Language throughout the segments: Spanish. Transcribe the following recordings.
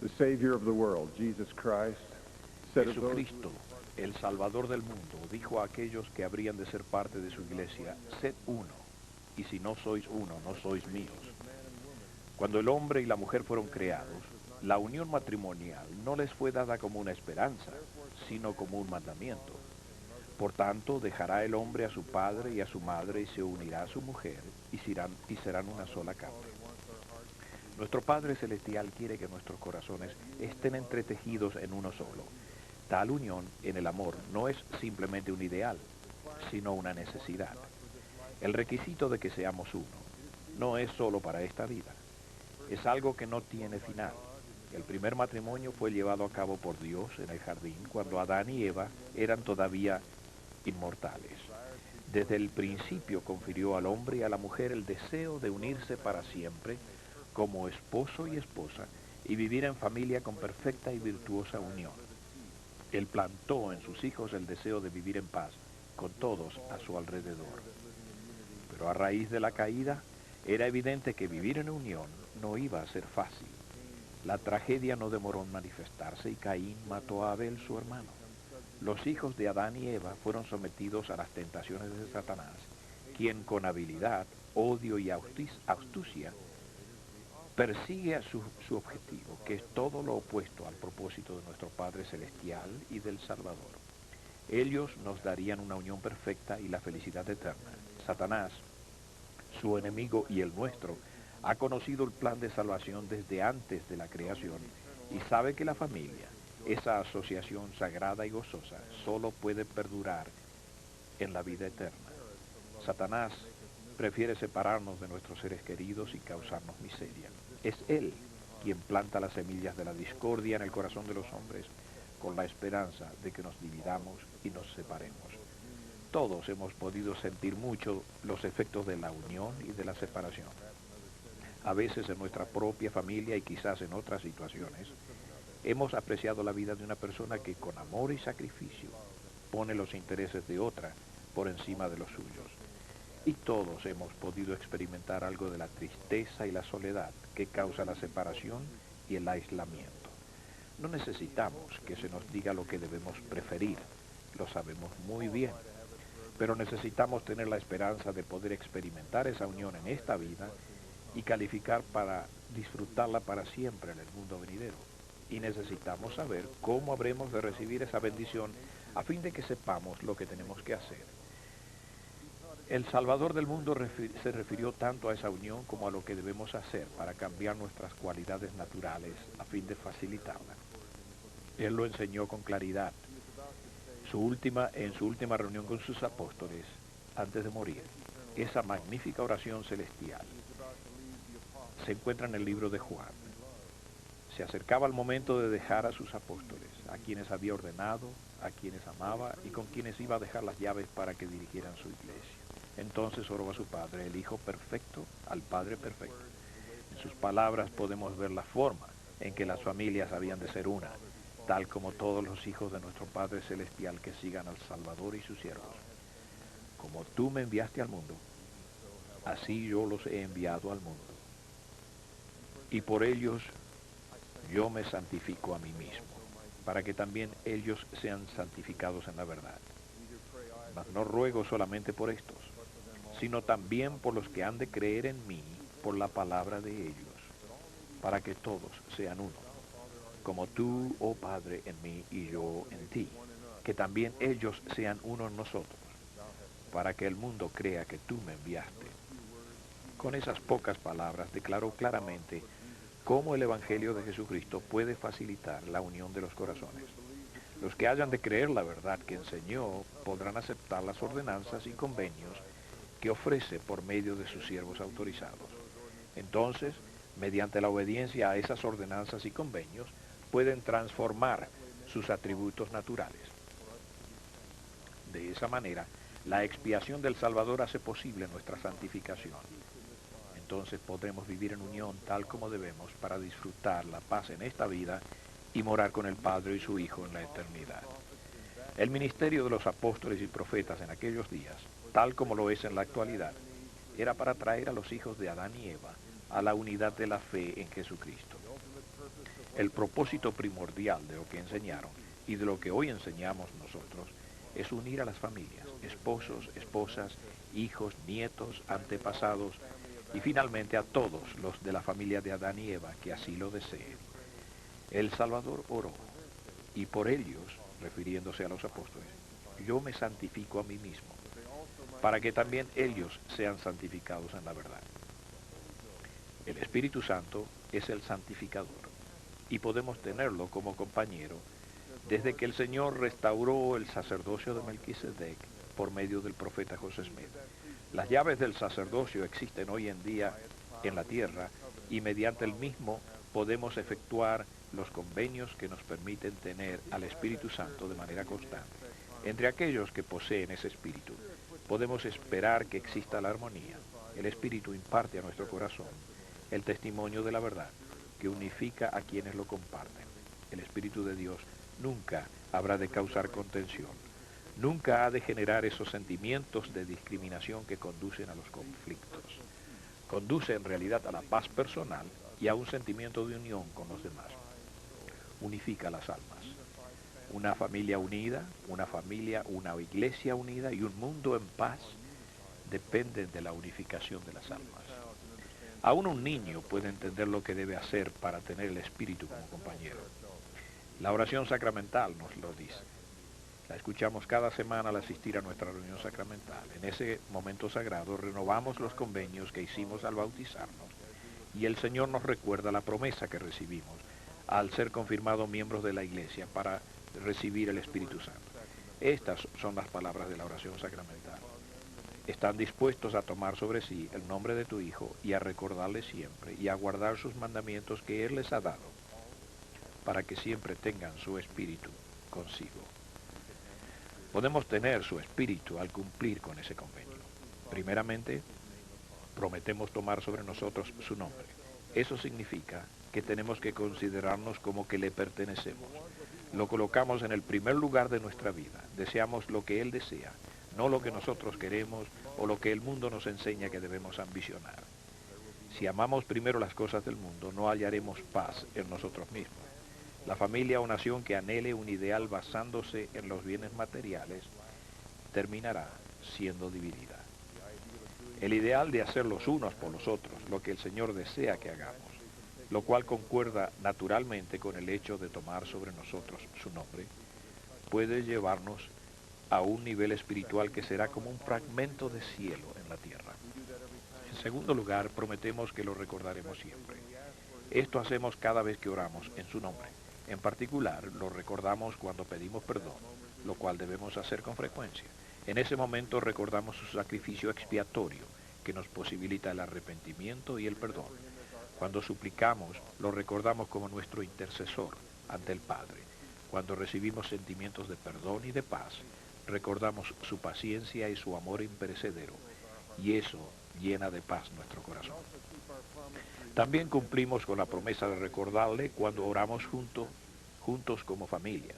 The Savior of the world, Jesus Christ, said of those Jesucristo, el Salvador del mundo, dijo a aquellos que habrían de ser parte de su iglesia: sed uno, y si no sois uno, no sois míos. Cuando el hombre y la mujer fueron creados, la unión matrimonial no les fue dada como una esperanza, sino como un mandamiento. Por tanto, dejará el hombre a su padre y a su madre y se unirá a su mujer y serán una sola carne. Nuestro Padre Celestial quiere que nuestros corazones estén entretejidos en uno solo. Tal unión en el amor no es simplemente un ideal, sino una necesidad. El requisito de que seamos uno no es solo para esta vida, es algo que no tiene final. El primer matrimonio fue llevado a cabo por Dios en el jardín cuando Adán y Eva eran todavía inmortales. Desde el principio confirió al hombre y a la mujer el deseo de unirse para siempre como esposo y esposa y vivir en familia con perfecta y virtuosa unión. Él plantó en sus hijos el deseo de vivir en paz con todos a su alrededor. Pero a raíz de la caída, era evidente que vivir en unión no iba a ser fácil. La tragedia no demoró en manifestarse y Caín mató a Abel, su hermano. Los hijos de Adán y Eva fueron sometidos a las tentaciones de Satanás, quien con habilidad, odio y astucia persigue a su objetivo, que es todo lo opuesto al propósito de nuestro Padre Celestial y del Salvador. Ellos nos darían una unión perfecta y la felicidad eterna. Satanás, su enemigo y el nuestro, ha conocido el plan de salvación desde antes de la creación y sabe que la familia, esa asociación sagrada y gozosa, solo puede perdurar en la vida eterna. Satanás prefiere separarnos de nuestros seres queridos y causarnos miseria. Es él quien planta las semillas de la discordia en el corazón de los hombres con la esperanza de que nos dividamos y nos separemos. Todos hemos podido sentir mucho los efectos de la unión y de la separación. A veces en nuestra propia familia y quizás en otras situaciones, hemos apreciado la vida de una persona que con amor y sacrificio pone los intereses de otra por encima de los suyos. Y todos hemos podido experimentar algo de la tristeza y la soledad que causa la separación y el aislamiento. No necesitamos que se nos diga lo que debemos preferir, lo sabemos muy bien, pero necesitamos tener la esperanza de poder experimentar esa unión en esta vida y calificar para disfrutarla para siempre en el mundo venidero. Y necesitamos saber cómo habremos de recibir esa bendición a fin de que sepamos lo que tenemos que hacer. El Salvador del mundo se refirió tanto a esa unión como a lo que debemos hacer para cambiar nuestras cualidades naturales a fin de facilitarla. Él lo enseñó con claridad. En su última reunión con sus apóstoles, antes de morir, esa magnífica oración celestial se encuentra en el libro de Juan. Se acercaba el momento de dejar a sus apóstoles, a quienes había ordenado, a quienes amaba y con quienes iba a dejar las llaves para que dirigieran su iglesia. Entonces oró a su Padre, el Hijo perfecto, al Padre perfecto. En sus palabras podemos ver la forma en que las familias habían de ser una, tal como todos los hijos de nuestro Padre Celestial que sigan al Salvador y sus siervos. Como tú me enviaste al mundo, así yo los he enviado al mundo. Y por ellos yo me santifico a mí mismo, para que también ellos sean santificados en la verdad. Mas no ruego solamente por estos, sino también por los que han de creer en mí por la palabra de ellos, para que todos sean uno, como tú, oh Padre, en mí y yo en ti, que también ellos sean uno en nosotros, para que el mundo crea que tú me enviaste. Con esas pocas palabras declaró claramente cómo el Evangelio de Jesucristo puede facilitar la unión de los corazones. Los que hayan de creer la verdad que enseñó podrán aceptar las ordenanzas y convenios que ofrece por medio de sus siervos autorizados. Entonces, mediante la obediencia a esas ordenanzas y convenios, pueden transformar sus atributos naturales. De esa manera, la expiación del Salvador hace posible nuestra santificación. Entonces podremos vivir en unión tal como debemos para disfrutar la paz en esta vida y morar con el Padre y su Hijo en la eternidad. El ministerio de los apóstoles y profetas en aquellos días, tal como lo es en la actualidad, era para traer a los hijos de Adán y Eva a la unidad de la fe en Jesucristo. El propósito primordial de lo que enseñaron y de lo que hoy enseñamos nosotros es unir a las familias, esposos, esposas, hijos, nietos, antepasados y finalmente a todos los de la familia de Adán y Eva que así lo deseen. El Salvador oró y por ellos, refiriéndose a los apóstoles, yo me santifico a mí mismo, para que también ellos sean santificados en la verdad. El Espíritu Santo es el santificador y podemos tenerlo como compañero desde que el Señor restauró el sacerdocio de Melquisedec por medio del profeta José Smith. Las llaves del sacerdocio existen hoy en día en la tierra y mediante el mismo podemos efectuar los convenios que nos permiten tener al Espíritu Santo de manera constante. Entre aquellos que poseen ese Espíritu, podemos esperar que exista la armonía. El Espíritu imparte a nuestro corazón el testimonio de la verdad que unifica a quienes lo comparten. El Espíritu de Dios nunca habrá de causar contención, nunca ha de generar esos sentimientos de discriminación que conducen a los conflictos. Conduce en realidad a la paz personal y a un sentimiento de unión con los demás. Unifica las almas. Una familia unida, una iglesia unida y un mundo en paz dependen de la unificación de las almas. Aún un niño puede entender lo que debe hacer para tener el Espíritu como compañero. La oración sacramental nos lo dice. La escuchamos cada semana al asistir a nuestra reunión sacramental. En ese momento sagrado renovamos los convenios que hicimos al bautizarnos y el Señor nos recuerda la promesa que recibimos al ser confirmados miembros de la Iglesia para recibir el Espíritu Santo. Estas son las palabras de la oración sacramental. Están dispuestos a tomar sobre sí el nombre de tu Hijo y a recordarle siempre y a guardar sus mandamientos que Él les ha dado, para que siempre tengan su espíritu consigo. Podemos tener su espíritu al cumplir con ese convenio. Primeramente, prometemos tomar sobre nosotros su nombre. Eso significa que tenemos que considerarnos como que le pertenecemos. Lo colocamos en el primer lugar de nuestra vida. Deseamos lo que Él desea, no lo que nosotros queremos o lo que el mundo nos enseña que debemos ambicionar. Si amamos primero las cosas del mundo, no hallaremos paz en nosotros mismos. La familia o nación que anhele un ideal basándose en los bienes materiales terminará siendo dividida. El ideal de hacer los unos por los otros, lo que el Señor desea que hagamos, lo cual concuerda naturalmente con el hecho de tomar sobre nosotros su nombre, puede llevarnos a un nivel espiritual que será como un fragmento de cielo en la tierra. En segundo lugar, prometemos que lo recordaremos siempre. Esto hacemos cada vez que oramos en su nombre. En particular, lo recordamos cuando pedimos perdón, lo cual debemos hacer con frecuencia. En ese momento recordamos su sacrificio expiatorio, que nos posibilita el arrepentimiento y el perdón. Cuando suplicamos, lo recordamos como nuestro intercesor ante el Padre. Cuando recibimos sentimientos de perdón y de paz, recordamos su paciencia y su amor imperecedero, y eso llena de paz nuestro corazón. También cumplimos con la promesa de recordarle cuando oramos juntos como familias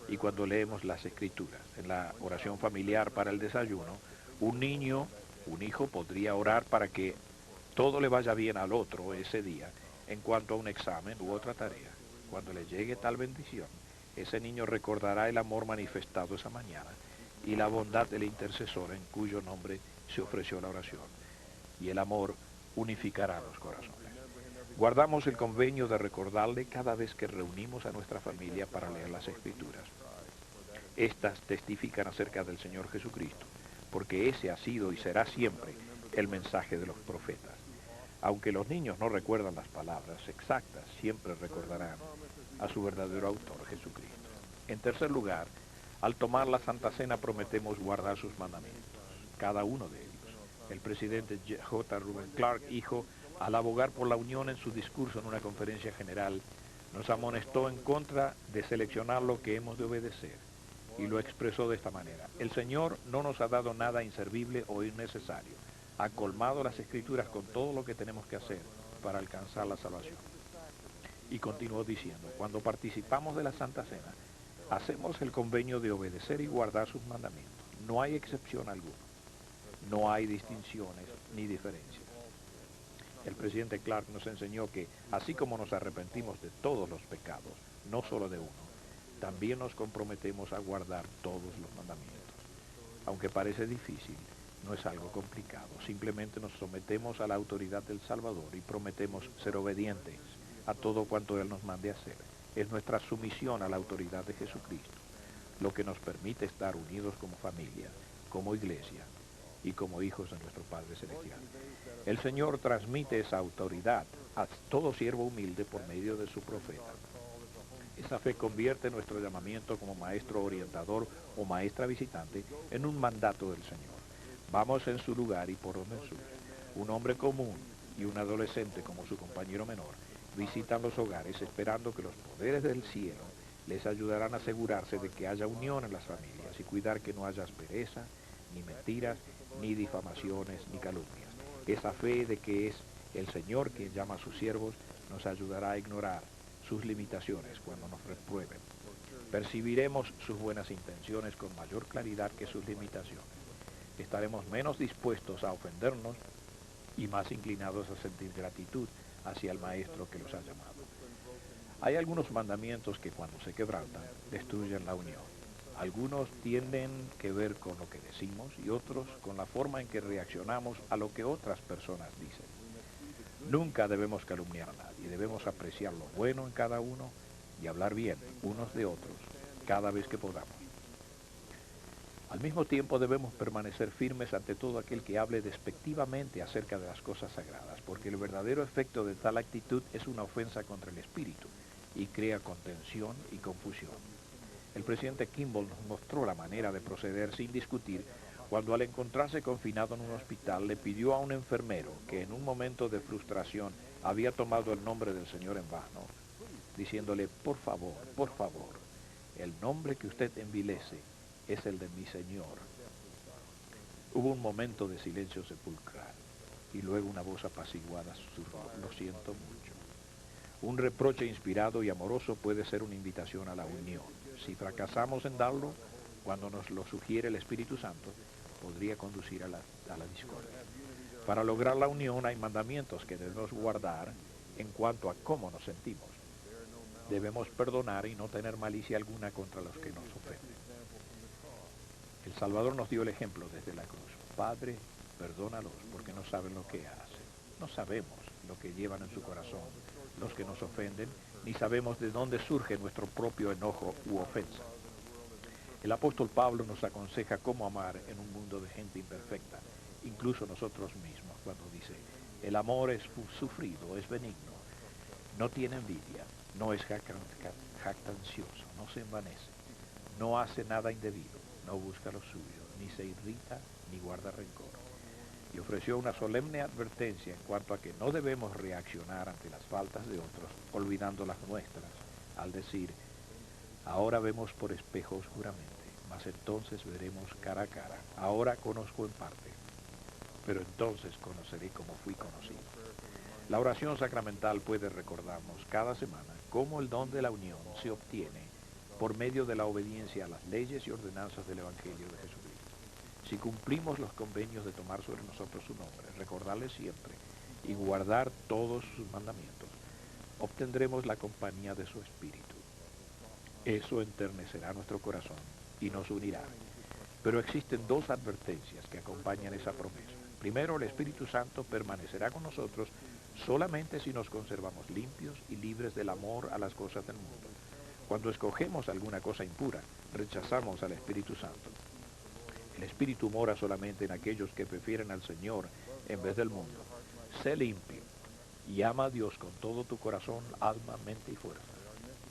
y cuando leemos las Escrituras. En la oración familiar para el desayuno, un hijo podría orar para que todo le vaya bien al otro ese día en cuanto a un examen u otra tarea. Cuando le llegue tal bendición, ese niño recordará el amor manifestado esa mañana y la bondad del intercesor en cuyo nombre se ofreció la oración. Y el amor unificará los corazones. Guardamos el convenio de recordarle cada vez que reunimos a nuestra familia para leer las Escrituras. Estas testifican acerca del Señor Jesucristo, porque ese ha sido y será siempre el mensaje de los profetas. Aunque los niños no recuerdan las palabras exactas, siempre recordarán a su verdadero autor, Jesucristo. En tercer lugar, al tomar la Santa Cena prometemos guardar sus mandamientos, cada uno de ellos. El presidente J. Reuben Clark, hijo, al abogar por la unión en su discurso en una conferencia general, nos amonestó en contra de seleccionar lo que hemos de obedecer, y lo expresó de esta manera: el Señor no nos ha dado nada inservible o innecesario, ha colmado las Escrituras con todo lo que tenemos que hacer para alcanzar la salvación. Y continuó diciendo: cuando participamos de la Santa Cena, hacemos el convenio de obedecer y guardar sus mandamientos. No hay excepción alguna, no hay distinciones ni diferencias. El presidente Clark nos enseñó que, así como nos arrepentimos de todos los pecados, no solo de uno, también nos comprometemos a guardar todos los mandamientos. Aunque parece difícil, no es algo complicado. Simplemente nos sometemos a la autoridad del Salvador y prometemos ser obedientes a todo cuanto Él nos mande hacer. Es nuestra sumisión a la autoridad de Jesucristo lo que nos permite estar unidos como familia, como iglesia y como hijos de nuestro Padre Celestial. El Señor transmite esa autoridad a todo siervo humilde por medio de su profeta. Esa fe convierte nuestro llamamiento como maestro orientador o maestra visitante en un mandato del Señor. Vamos en su lugar y por donde suyo. Un hombre común y un adolescente como su compañero menor visitan los hogares esperando que los poderes del cielo les ayudarán a asegurarse de que haya unión en las familias y cuidar que no haya aspereza, ni mentiras, ni difamaciones, ni calumnias. Esa fe de que es el Señor quien llama a sus siervos nos ayudará a ignorar sus limitaciones cuando nos reprueben. Percibiremos sus buenas intenciones con mayor claridad que sus limitaciones. Estaremos menos dispuestos a ofendernos y más inclinados a sentir gratitud hacia el Maestro que los ha llamado. Hay algunos mandamientos que cuando se quebrantan destruyen la unión. Algunos tienen que ver con lo que decimos y otros con la forma en que reaccionamos a lo que otras personas dicen. Nunca debemos calumniar a nadie, debemos apreciar lo bueno en cada uno y hablar bien unos de otros cada vez que podamos. Al mismo tiempo debemos permanecer firmes ante todo aquel que hable despectivamente acerca de las cosas sagradas, porque el verdadero efecto de tal actitud es una ofensa contra el espíritu y crea contención y confusión. El presidente Kimball nos mostró la manera de proceder sin discutir cuando al encontrarse confinado en un hospital le pidió a un enfermero que en un momento de frustración había tomado el nombre del Señor en vano, diciéndole, por favor, el nombre que usted envilece es el de mi Señor. Hubo un momento de silencio sepulcral y luego una voz apaciguada susurró, lo siento mucho. Un reproche inspirado y amoroso puede ser una invitación a la unión. Si fracasamos en darlo, cuando nos lo sugiere el Espíritu Santo, podría conducir a la discordia. Para lograr la unión hay mandamientos que debemos guardar en cuanto a cómo nos sentimos. Debemos perdonar y no tener malicia alguna contra los que nos ofenden. El Salvador nos dio el ejemplo desde la cruz. Padre, perdónalos porque no saben lo que hacen. No sabemos lo que llevan en su corazón los que nos ofenden, ni sabemos de dónde surge nuestro propio enojo u ofensa. El apóstol Pablo nos aconseja cómo amar en un mundo de gente imperfecta, incluso nosotros mismos, cuando dice, el amor es sufrido, es benigno, no tiene envidia, no es jactancioso, no se envanece, no hace nada indebido, no busca lo suyo, ni se irrita, ni guarda rencor. Y ofreció una solemne advertencia en cuanto a que no debemos reaccionar ante las faltas de otros, olvidando las nuestras, al decir, ahora vemos por espejo oscuramente, mas entonces veremos cara a cara. Ahora conozco en parte, pero entonces conoceré como fui conocido. La oración sacramental puede recordarnos cada semana cómo el don de la unión se obtiene por medio de la obediencia a las leyes y ordenanzas del Evangelio de Jesucristo. Si cumplimos los convenios de tomar sobre nosotros su nombre, recordarle siempre y guardar todos sus mandamientos, obtendremos la compañía de su Espíritu. Eso enternecerá nuestro corazón y nos unirá. Pero existen dos advertencias que acompañan esa promesa. Primero, el Espíritu Santo permanecerá con nosotros solamente si nos conservamos limpios y libres del amor a las cosas del mundo. Cuando escogemos alguna cosa impura, rechazamos al Espíritu Santo. El Espíritu mora solamente en aquellos que prefieren al Señor en vez del mundo. Sé limpio y ama a Dios con todo tu corazón, alma, mente y fuerza.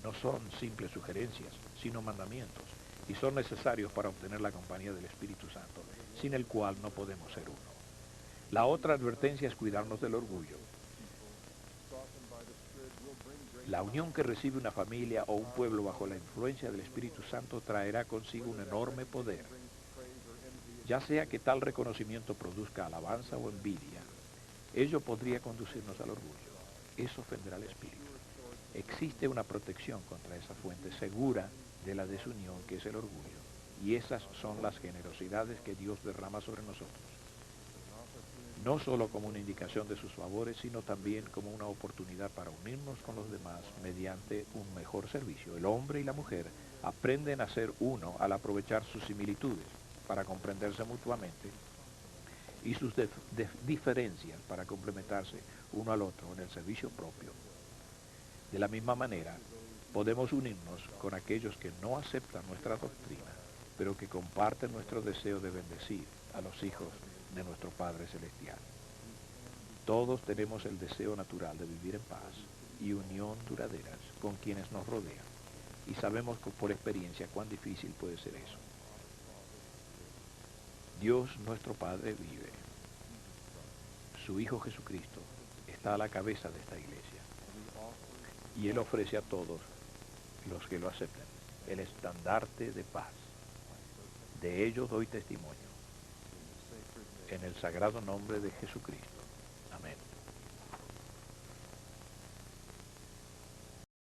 No son simples sugerencias, sino mandamientos, y son necesarios para obtener la compañía del Espíritu Santo, sin el cual no podemos ser uno. La otra advertencia es cuidarnos del orgullo. La unión que recibe una familia o un pueblo bajo la influencia del Espíritu Santo traerá consigo un enorme poder. Ya sea que tal reconocimiento produzca alabanza o envidia, ello podría conducirnos al orgullo. Eso ofenderá al Espíritu. Existe una protección contra esa fuente segura de la desunión que es el orgullo, y esas son las generosidades que Dios derrama sobre nosotros. no solo como una indicación de sus favores, sino también como una oportunidad para unirnos con los demás mediante un mejor servicio. El hombre y la mujer aprenden a ser uno al aprovechar sus similitudes para comprenderse mutuamente y sus diferencias para complementarse uno al otro en el servicio propio. De la misma manera, podemos unirnos con aquellos que no aceptan nuestra doctrina, pero que comparten nuestro deseo de bendecir a los hijos de nuestro Padre Celestial. Todos tenemos el deseo natural de vivir en paz y unión duraderas con quienes nos rodean, y sabemos por experiencia cuán difícil puede ser eso. Dios nuestro Padre vive. Su Hijo Jesucristo está a la cabeza de esta iglesia, y Él ofrece a todos los que lo acepten el estandarte de paz. De ello doy testimonio, en el sagrado nombre de Jesucristo,